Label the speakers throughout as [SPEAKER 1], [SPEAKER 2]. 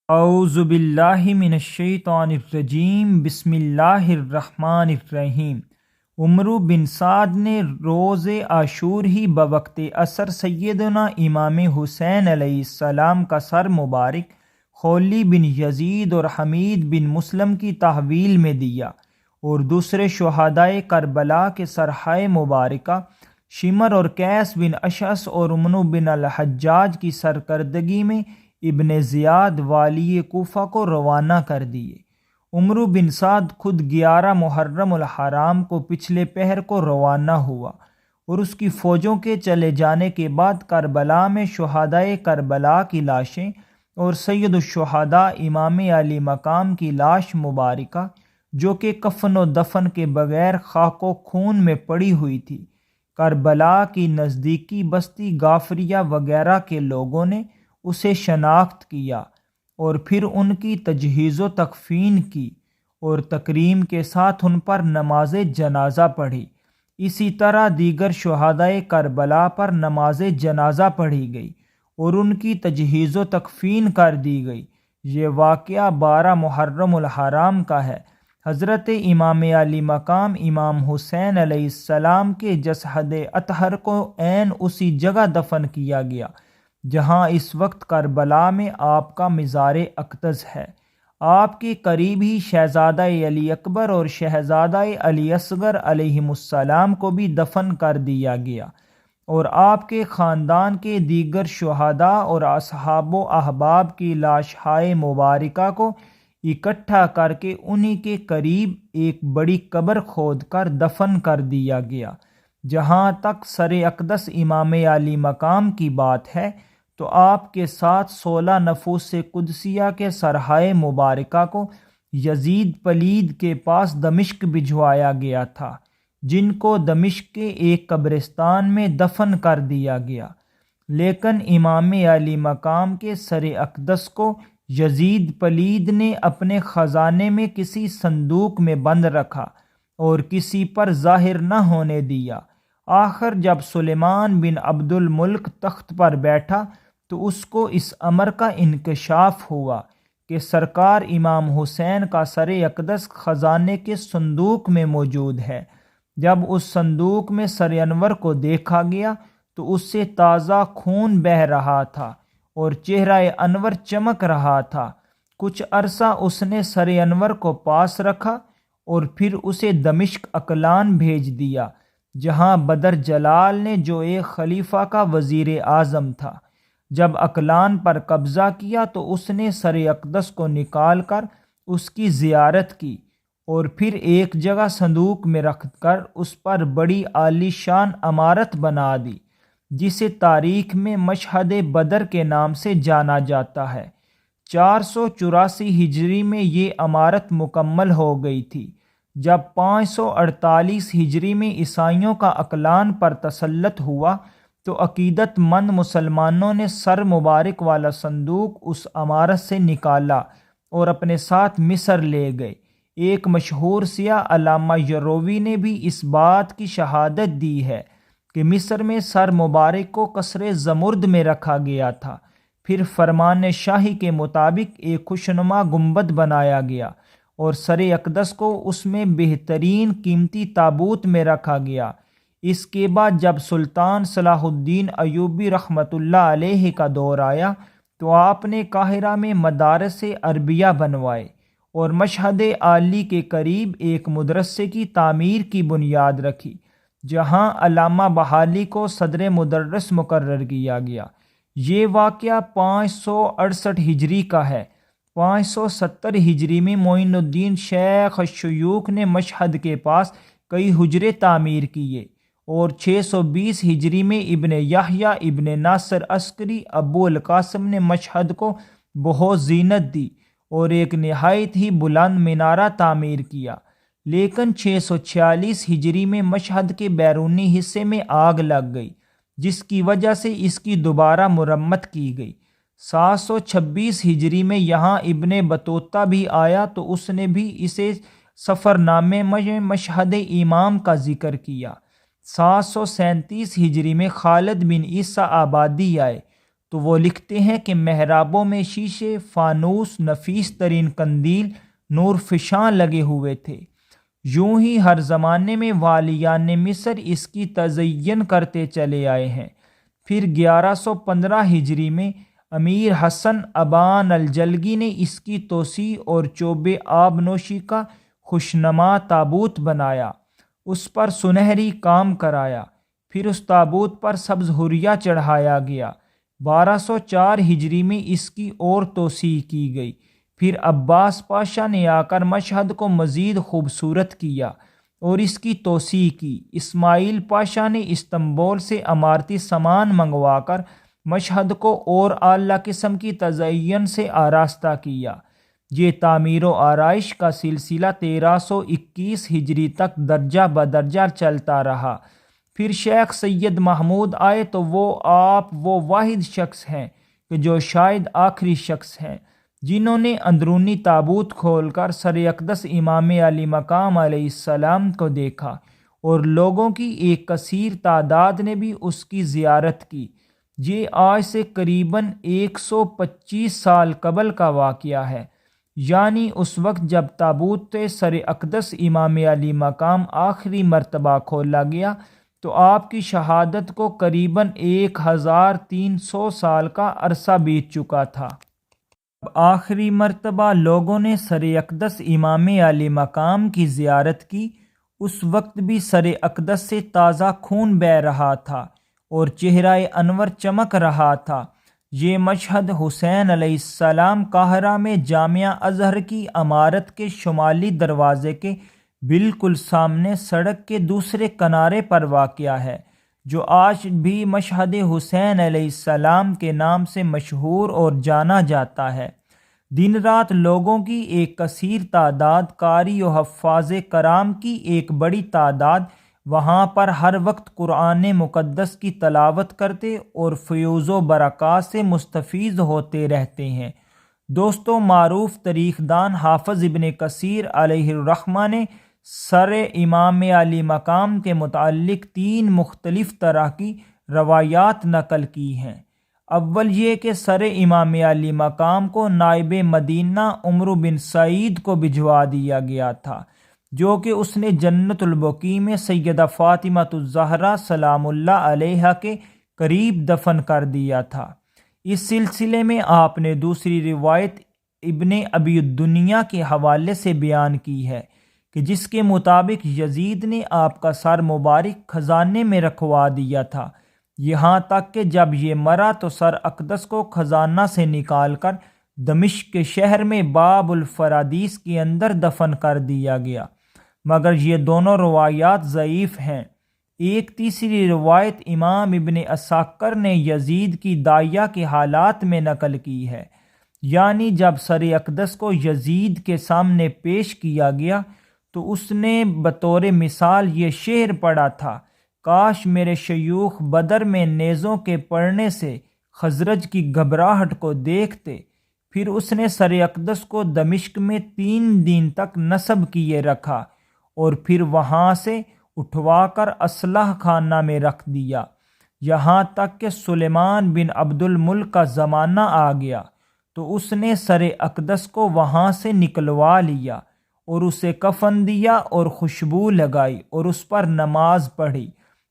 [SPEAKER 1] اعوذ باللہ من الشیطان الرجیم بسم اللہ الرحمن الرحیم۔ عمرو بن سعد نے روز عاشور ہی بوقت عصر سیدنا امام حسین علیہ السلام کا سر مبارک خولی بن یزید اور حمید بن مسلم کی تحویل میں دیا، اور دوسرے شہدائے کربلا کے سرہائے مبارکہ شمر اور قیس بن اشعث اور امنو بن الحجاج کی سرکردگی میں ابن زیاد والی کوفہ کو روانہ کر دیے۔ عمرو بن سعد خود 11 محرم الحرام کو پچھلے پہر کو روانہ ہوا، اور اس کی فوجوں کے چلے جانے کے بعد کربلا میں شہدائے کربلا کی لاشیں اور سید الشہداء امام علی مقام کی لاش مبارکہ، جو کہ کفن و دفن کے بغیر خاک و خون میں پڑی ہوئی تھی، کربلا کی نزدیکی بستی غافریہ وغیرہ کے لوگوں نے اسے شناخت کیا اور پھر ان کی تجہیز و تکفین کی اور تکریم کے ساتھ ان پر نماز جنازہ پڑھی۔ اسی طرح دیگر شہدائے کربلا پر نماز جنازہ پڑھی گئی اور ان کی تجہیز و تکفین کر دی گئی۔ یہ واقعہ 12 محرم الحرام کا ہے۔ حضرت امام علی مقام امام حسین علیہ السلام کے جسد اطہر کو عین اسی جگہ دفن کیا گیا جہاں اس وقت کربلا میں آپ کا مزار اقدس ہے۔ آپ کے قریب ہی شہزادہ علی اکبر اور شہزادہ علی اصغر علیہم السلام کو بھی دفن کر دیا گیا، اور آپ کے خاندان کے دیگر شہداء اور اصحاب و احباب کی لاشہائے مبارکہ کو اکٹھا کر کے انہی کے قریب ایک بڑی قبر کھود کر دفن کر دیا گیا۔ جہاں تک سر اقدس امام علی مقام کی بات ہے تو آپ کے ساتھ 16 نفوس قدسیہ کے سرہائے مبارکہ کو یزید پلید کے پاس دمشق بھجوایا گیا تھا، جن کو دمشق کے ایک قبرستان میں دفن کر دیا گیا، لیکن امام علی مقام کے سر اقدس کو یزید پلید نے اپنے خزانے میں کسی صندوق میں بند رکھا اور کسی پر ظاہر نہ ہونے دیا۔ آخر جب سلیمان بن عبد الملک تخت پر بیٹھا تو اس کو اس امر کا انکشاف ہوا کہ سرکار امام حسین کا سر اقدس خزانے کے صندوق میں موجود ہے۔ جب اس صندوق میں سر انور کو دیکھا گیا تو اس سے تازہ خون بہہ رہا تھا اور چہرہ انور چمک رہا تھا۔ کچھ عرصہ اس نے سر انور کو پاس رکھا اور پھر اسے دمشق اقلان بھیج دیا، جہاں بدر جلال نے جو ایک خلیفہ کا وزیر اعظم تھا۔ جب اقلان پر قبضہ کیا تو اس نے سر اقدس کو نکال کر اس کی زیارت کی اور پھر ایک جگہ صندوق میں رکھ کر اس پر بڑی عالی شان عمارت بنا دی، جسے تاریخ میں مشہد بدر کے نام سے جانا جاتا ہے۔ 484 ہجری میں یہ عمارت مکمل ہو گئی تھی۔ جب 548 ہجری میں عیسائیوں کا اقلان پر تسلط ہوا تو عقیدت مند مسلمانوں نے سر مبارک والا صندوق اس عمارت سے نکالا اور اپنے ساتھ مصر لے گئے۔ ایک مشہور سیاح علامہ یروی نے بھی اس بات کی شہادت دی ہے کہ مصر میں سر مبارک کو قصر زمرد میں رکھا گیا تھا، پھر فرمان شاہی کے مطابق ایک خوشنما گنبد بنایا گیا اور سر اقدس کو اس میں بہترین قیمتی تابوت میں رکھا گیا۔ اس کے بعد جب سلطان صلاح الدین ایوبی رحمۃ اللہ علیہ کا دور آیا تو آپ نے قاہرہ میں مدارس عربیہ بنوائے اور مشہد عالی کے قریب ایک مدرسے کی تعمیر کی بنیاد رکھی، جہاں علامہ بحالی کو صدر مدرس مقرر کیا گیا۔ یہ واقعہ 568 ہجری کا ہے۔ 570 ہجری میں معین الدین شیخ الشیوخ نے مشہد کے پاس کئی حجرے تعمیر کیے، اور 620 ہجری میں ابن یحییٰ ابن ناصر عسکری ابو القاسم نے مشہد کو بہت زینت دی اور ایک نہایت ہی بلند مینارہ تعمیر کیا، لیکن 646 ہجری میں مشہد کے بیرونی حصے میں آگ لگ گئی، جس کی وجہ سے اس کی دوبارہ مرمت کی گئی۔ 726 ہجری میں یہاں ابن بطوطہ بھی آیا تو اس نے بھی اسے سفر نامے میں مشہد امام کا ذکر کیا۔ 737 ہجری میں خالد بن عیسیٰ آبادی آئے تو وہ لکھتے ہیں کہ محرابوں میں شیشے، فانوس، نفیس ترین قندیل نور فشاں لگے ہوئے تھے۔ یوں ہی ہر زمانے میں والیان مصر اس کی تزئین کرتے چلے آئے ہیں۔ پھر 1115 ہجری میں امیر حسن ابان الجلگی نے اس کی توسیع اور چوب آب نوشی کا خوشنما تابوت بنایا، اس پر سنہری کام کرایا، پھر اس تابوت پر سبز حریہ چڑھایا گیا۔ 1204 ہجری میں اس کی اور توسیع کی گئی۔ پھر عباس پاشا نے آ کر مشہد کو مزید خوبصورت کیا اور اس کی توسیع کی۔ اسماعیل پاشا نے استنبول سے عمارتی سامان منگوا کر مشہد کو اور اعلیٰ قسم کی تزئین سے آراستہ کیا۔ یہ تعمیر و آرائش کا سلسلہ 1321 ہجری تک درجہ بدرجہ چلتا رہا۔ پھر شیخ سید محمود آئے تو وہ واحد شخص ہیں کہ جو شاید آخری شخص ہیں جنہوں نے اندرونی تابوت کھول کر سر اقدس امام علی مقام علیہ السلام کو دیکھا، اور لوگوں کی ایک کثیر تعداد نے بھی اس کی زیارت کی۔ یہ آج سے قریباً 125 سال قبل کا واقعہ ہے، یعنی اس وقت جب تابوت سر اقدس امام علی مقام آخری مرتبہ کھولا گیا تو آپ کی شہادت کو قریباً 1300 سال کا عرصہ بیت چکا تھا۔ آخری مرتبہ لوگوں نے سر اقدس امام علی مقام کی زیارت کی، اس وقت بھی سر اقدس سے تازہ خون بہہ رہا تھا اور چہرہ انور چمک رہا تھا۔ یہ مشہد حسین علیہ السلام قاہرہ میں جامعہ ازہر کی عمارت کے شمالی دروازے کے بالکل سامنے سڑک کے دوسرے کنارے پر واقع ہے، جو آج بھی مشہد حسین علیہ السلام کے نام سے مشہور اور جانا جاتا ہے۔ دن رات لوگوں کی ایک کثیر تعداد، قاری و حفاظ کرام کی ایک بڑی تعداد وہاں پر ہر وقت قرآن مقدس کی تلاوت کرتے اور فیوز و برکات سے مستفیض ہوتے رہتے ہیں۔ دوستو، معروف تاریخ دان حافظ ابن کثیر علیہ الرحمہ نے سر امام علی مقام کے متعلق 3 مختلف طرح کی روایات نقل کی ہیں۔ اول یہ کہ سر امام علی مقام کو نائب مدینہ عمرو بن سعید کو بھجوا دیا گیا تھا، جو کہ اس نے جنت البقیع میں سیدہ فاطمہ الزہرا سلام اللہ علیہا کے قریب دفن کر دیا تھا۔ اس سلسلے میں آپ نے دوسری روایت ابن ابی الدنیا کے حوالے سے بیان کی ہے کہ جس کے مطابق یزید نے آپ کا سر مبارک خزانے میں رکھوا دیا تھا، یہاں تک کہ جب یہ مرا تو سر اقدس کو خزانہ سے نکال کر دمشق کے شہر میں باب الفرادیس کے اندر دفن کر دیا گیا، مگر یہ دونوں روایات ضعیف ہیں۔ ایک تیسری روایت امام ابن عساکر نے یزید کی داعیہ کے حالات میں نقل کی ہے، یعنی جب سر اقدس کو یزید کے سامنے پیش کیا گیا تو اس نے بطور مثال یہ شعر پڑھا تھا: کاش میرے شیوخ بدر میں نیزوں کے پڑنے سے خزرج کی گھبراہٹ کو دیکھتے۔ پھر اس نے سر اقدس کو دمشق میں 3 دن تک نصب کیے رکھا اور پھر وہاں سے اٹھوا کر اسلحہ خانہ میں رکھ دیا، یہاں تک کہ سلیمان بن عبد الملک کا زمانہ آ گیا تو اس نے سر اقدس کو وہاں سے نکلوا لیا اور اسے کفن دیا اور خوشبو لگائی اور اس پر نماز پڑھی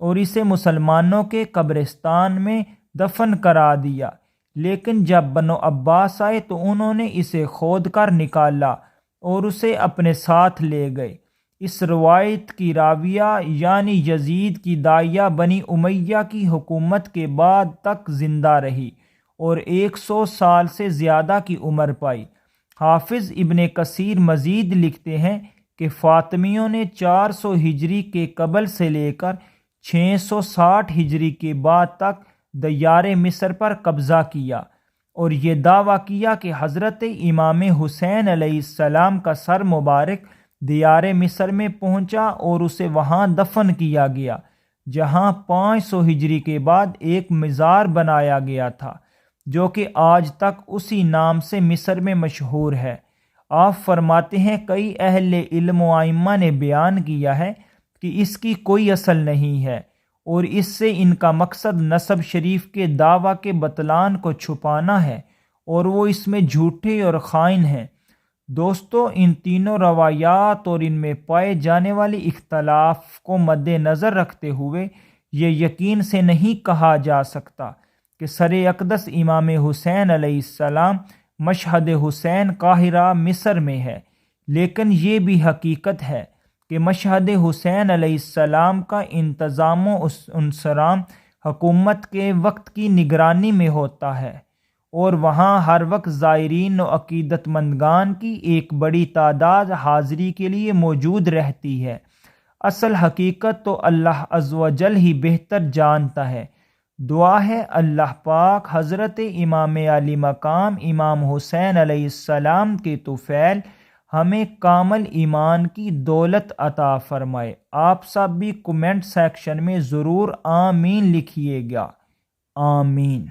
[SPEAKER 1] اور اسے مسلمانوں کے قبرستان میں دفن کرا دیا۔ لیکن جب بنو عباس آئے تو انہوں نے اسے کھود کر نکالا اور اسے اپنے ساتھ لے گئے۔ اس روایت کی راویہ یعنی یزید کی داعیہ بنی امیہ کی حکومت کے بعد تک زندہ رہی اور 100 سال سے زیادہ کی عمر پائی۔ حافظ ابن کثیر مزید لکھتے ہیں کہ فاطمیوں نے 400 ہجری کے قبل سے لے کر 660 ہجری کے بعد تک دیار مصر پر قبضہ کیا اور یہ دعویٰ کیا کہ حضرت امام حسین علیہ السلام کا سر مبارک دیار مصر میں پہنچا اور اسے وہاں دفن کیا گیا، جہاں 500 ہجری کے بعد ایک مزار بنایا گیا تھا جو کہ آج تک اسی نام سے مصر میں مشہور ہے۔ آپ فرماتے ہیں کئی اہل علم و ائمہ نے بیان کیا ہے کہ اس کی کوئی اصل نہیں ہے اور اس سے ان کا مقصد نسب شریف کے دعویٰ کے بطلان کو چھپانا ہے، اور وہ اس میں جھوٹے اور خائن ہیں۔ دوستو، ان تینوں روایات اور ان میں پائے جانے والے اختلاف کو مد نظر رکھتے ہوئے یہ یقین سے نہیں کہا جا سکتا کہ سر اقدس امام حسین علیہ السلام مشہد حسین قاہرہ مصر میں ہے، لیکن یہ بھی حقیقت ہے کہ مشہد حسین علیہ السلام کا انتظام و انصرام حکومت کے وقت کی نگرانی میں ہوتا ہے، اور وہاں ہر وقت زائرین و عقیدت مندگان کی ایک بڑی تعداد حاضری کے لیے موجود رہتی ہے۔ اصل حقیقت تو اللہ عز و جل ہی بہتر جانتا ہے۔ دعا ہے اللہ پاک حضرت امام علی مقام امام حسین علیہ السلام کے طفیل ہمیں کامل ایمان کی دولت عطا فرمائے۔ آپ سب بھی کومنٹ سیکشن میں ضرور آمین لکھیے گا۔ آمین۔